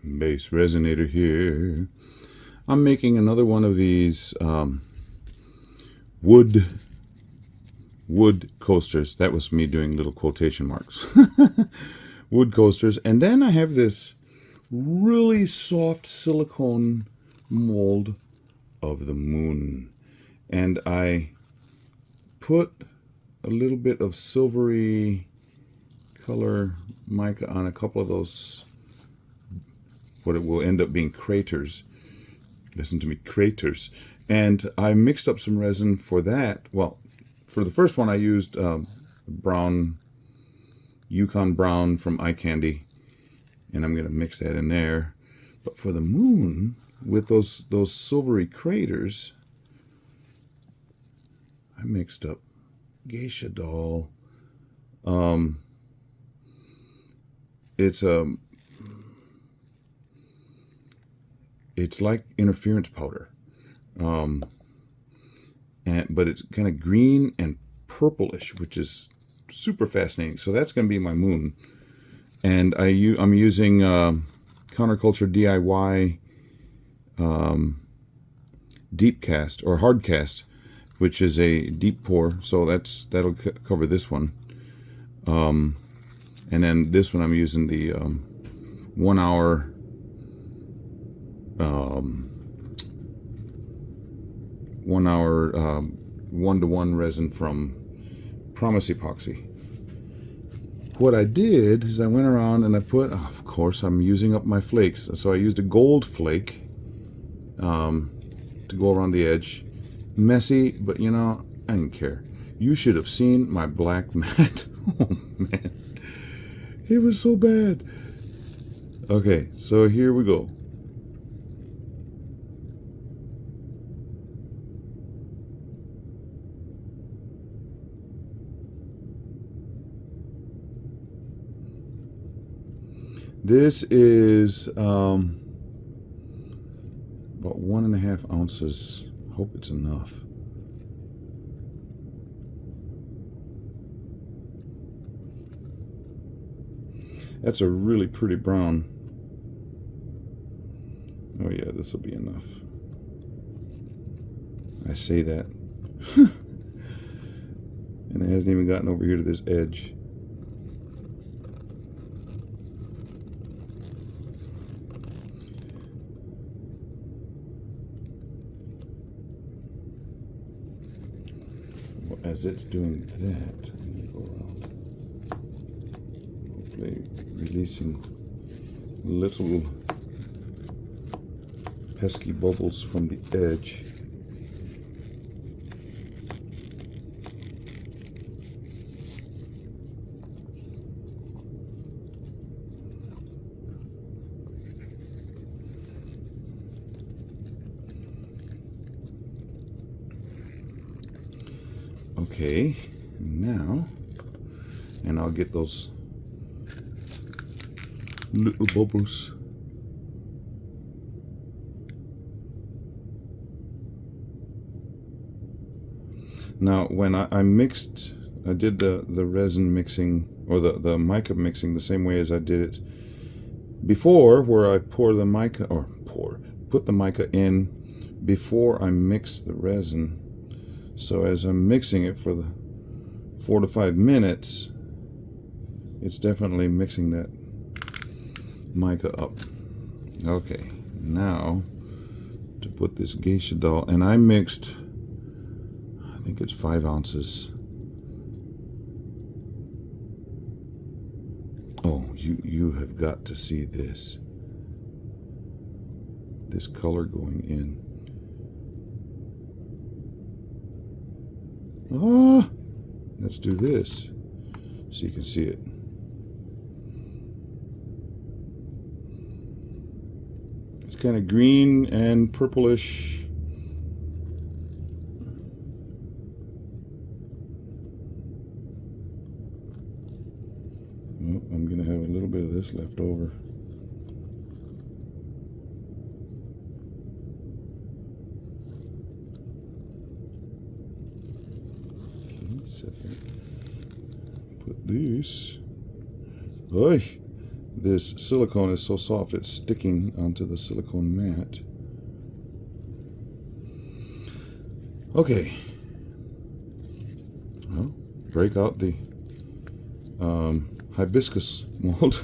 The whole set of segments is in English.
BassResinator here. I'm making another one of these wood coasters. That was me doing little quotation marks. Wood coasters. And then I have this really soft silicone mold of the moon. And I put a little bit of silvery color mica on a couple of those, what it will end up being craters. Listen to me, craters. And I mixed up some resin for that. Well, for the first one I used brown, Yukon brown from Eye Candy, and I'm going to mix that in there. But for the moon, with those silvery craters, I mixed up geisha doll. It's like interference powder, but it's kind of green and purplish, which is super fascinating. So that's going to be my moon, and I'm using Counterculture DIY deep cast or hard cast, which is a deep pour. So that'll cover this one, and then this one I'm using the 1 hour. 1 hour 1-to-1 resin from Promise Epoxy. What I did is I went around and I put, of course I'm using up my flakes, so I used a gold flake to go around the edge. Messy, but you know, I didn't care. You should have seen my black mat. Oh man, it was so bad. Okay, so here we go. This is about 1.5 ounces. Hope it's enough. That's a really pretty brown. Oh yeah, this will be enough. I say that. And it hasn't even gotten over here to this edge. As it's doing that, I'm going to go around, hopefully releasing little pesky bubbles from the edge. Okay, now, and I'll get those little bubbles. Now, when I mixed, I did the resin mixing, or the mica mixing the same way as I did it before, where I put the mica in before I mix the resin. So as I'm mixing it for the 4 to 5 minutes, it's definitely mixing that mica up. Okay, now to put this geisha doll, and I mixed, I think it's 5 ounces. Oh, you have got to see this. This color going in. Ah, let's do this so you can see it. It's kind of green and purplish. Oh, I'm going to have a little bit of this left over. Put this. Oy, this silicone is so soft it's sticking onto the silicone mat. Okay. Well, break out the hibiscus mold.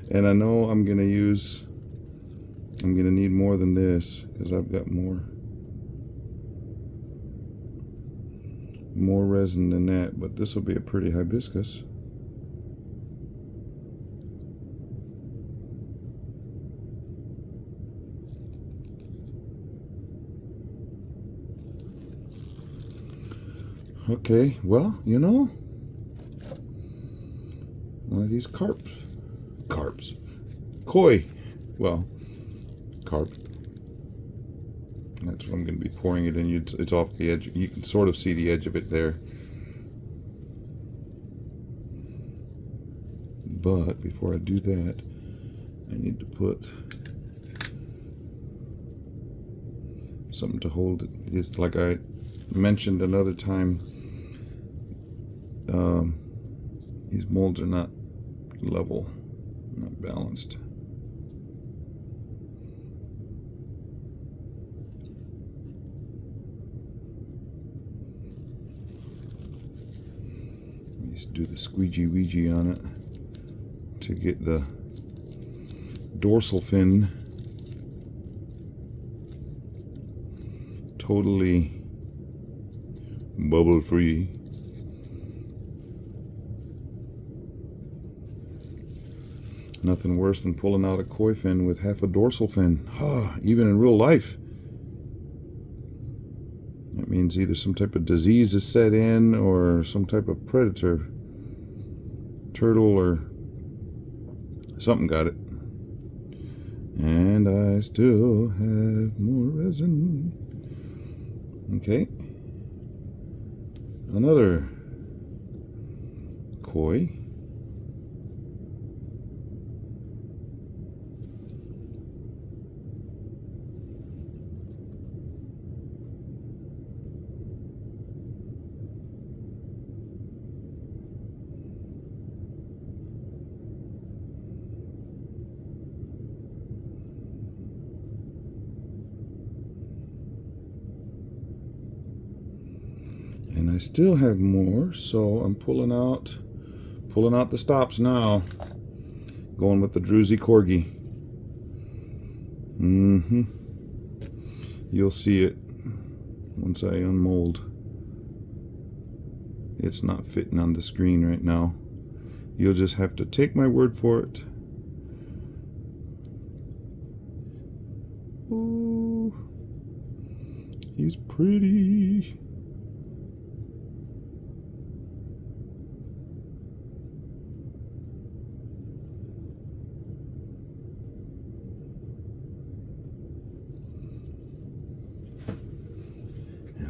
And I know I'm gonna need more than this because I've got more resin than that, but this will be a pretty hibiscus. Okay, well, you know, one of these carps, koi, well, carp. That's what I'm going to be pouring it in. It's off the edge. You can sort of see the edge of it there. But before I do that, I need to put something to hold it. It's like I mentioned another time. These molds are not level, not balanced. Just do the squeegee weegee on it to get the dorsal fin totally bubble free. Nothing worse than pulling out a koi fin with half a dorsal fin. Even in real life. That means either some type of disease is set in or some type of predator, turtle or something got it. And I still have more resin. Okay. Another koi. And I still have more, so I'm pulling out the stops now. Going with the Druzy Corgi. You'll see it once I unmold. It's not fitting on the screen right now. You'll just have to take my word for it. Ooh, he's pretty.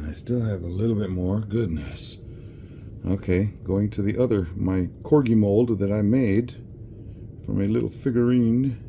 I still have a little bit more. Goodness. Okay, going to the other, my corgi mold that I made from a little figurine.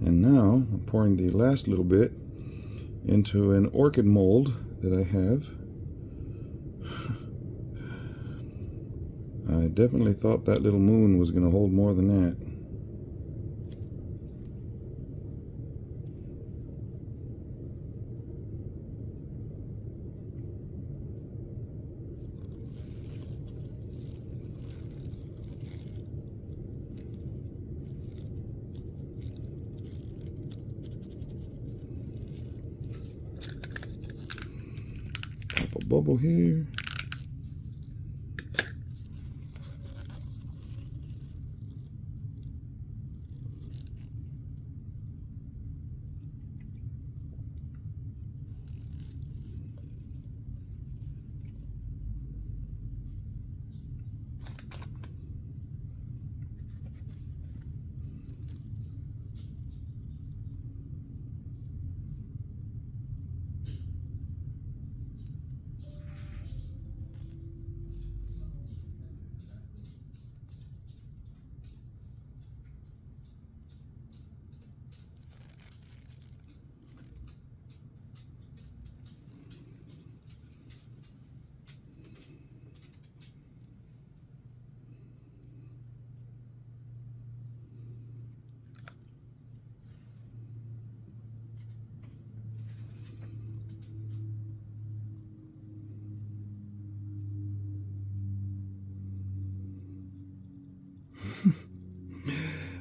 And now I'm pouring the last little bit into an orchid mold that I have. definitely thought that little moon was going to hold more than that. Pop a bubble here.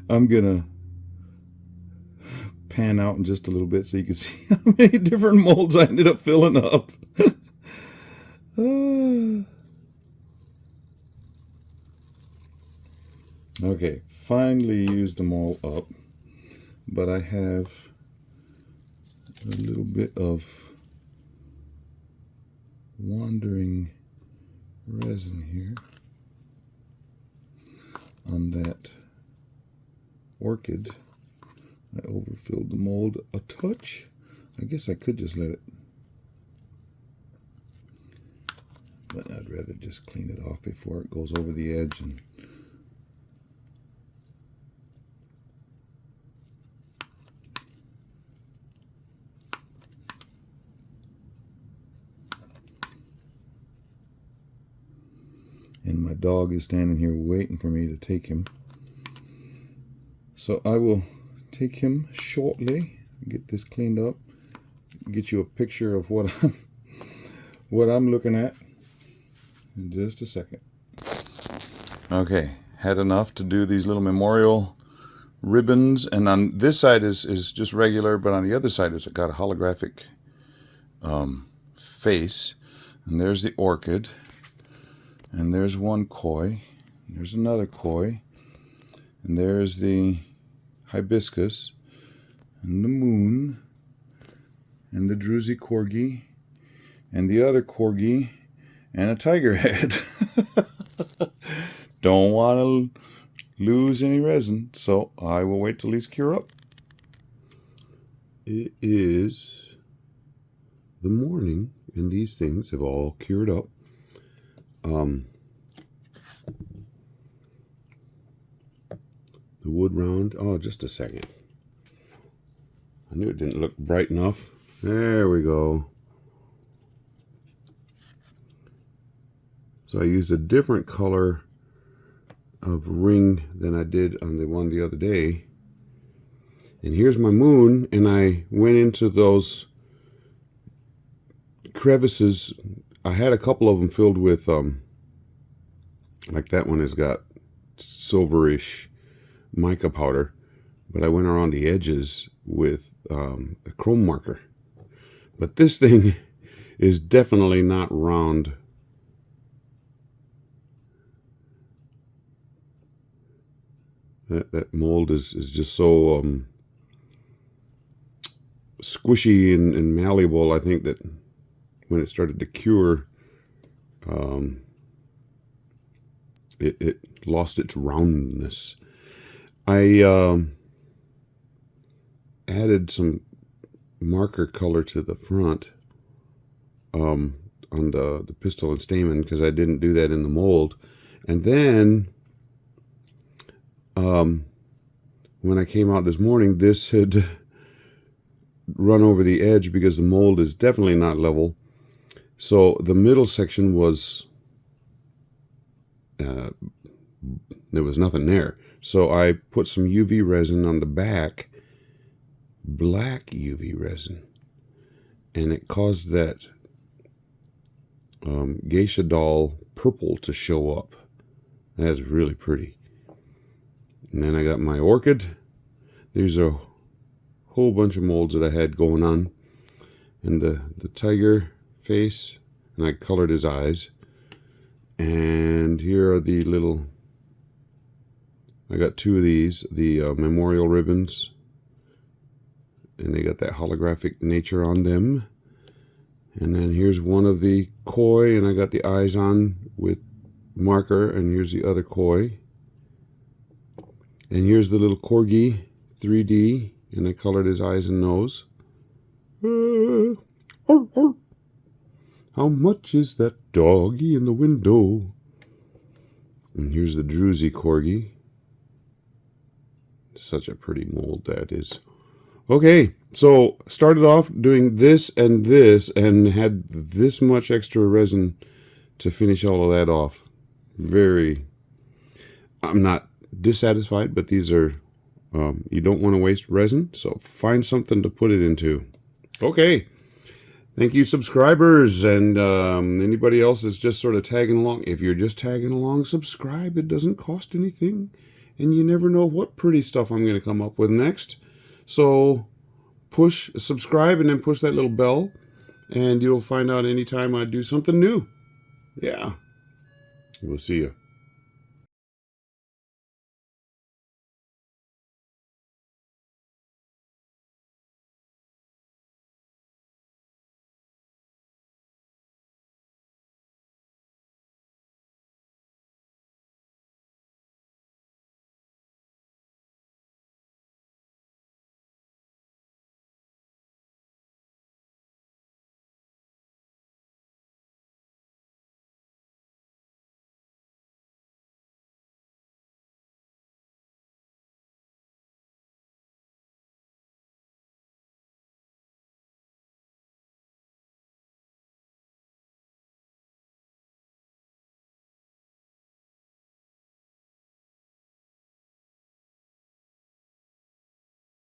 I'm gonna pan out in just a little bit so you can see how many different molds I ended up filling up. Okay, finally used them all up, but I have a little bit of wandering resin here on that orchid. I overfilled the mold a touch. I guess I could just let it, but I'd rather just clean it off before it goes over the edge. And my dog is standing here waiting for me to take him. So I will take him shortly, get this cleaned up, get you a picture of what I'm looking at in just a second. Okay, had enough to do these little memorial ribbons, and on this side is just regular, but on the other side it's got a holographic face. And there's the orchid, and there's one koi, there's another koi, and there's the hibiscus, and the moon, and the druzy corgi, and the other corgi, and a tiger head. Don't want to lose any resin, so I will wait till these cure up. It is the morning, and these things have all cured up. The wood round, oh, just a second. I knew it didn't look bright enough. There we go. So I used a different color of ring than I did on the one the other day. And here's my moon, and I went into those crevices. I had a couple of them filled with, like that one has got silverish mica powder, but I went around the edges with a chrome marker. But this thing is definitely not round. That mold is just so squishy and malleable. I think that when it started to cure, it lost its roundness. I added some marker color to the front on the pistil and stamen, because I didn't do that in the mold. And then when I came out this morning, this had run over the edge because the mold is definitely not level. So the middle section was there was nothing there. So I put some UV resin on the back, black UV resin, and it caused that geisha doll purple to show up. That's really pretty. And then I got my orchid. There's a whole bunch of molds that I had going on. And the tiger face, and I colored his eyes. And here are the little, I got two of these, the memorial ribbons. And they got that holographic nature on them. And then here's one of the koi, and I got the eyes on with marker, and here's the other koi. And here's the little corgi, 3D, and I colored his eyes and nose. How much is that doggy in the window? And here's the Druzy corgi. Such a pretty mold that is. Okay, so started off doing this and had this much extra resin to finish all of that off. I'm not dissatisfied, but these are, you don't want to waste resin, so find something to put it into. Okay, thank you subscribers, and anybody else that's just sort of tagging along. If you're just tagging along, subscribe. It doesn't cost anything, and you never know what pretty stuff I'm going to come up with next. So push subscribe and then push that little bell, and you'll find out anytime I do something new. Yeah, we'll see you.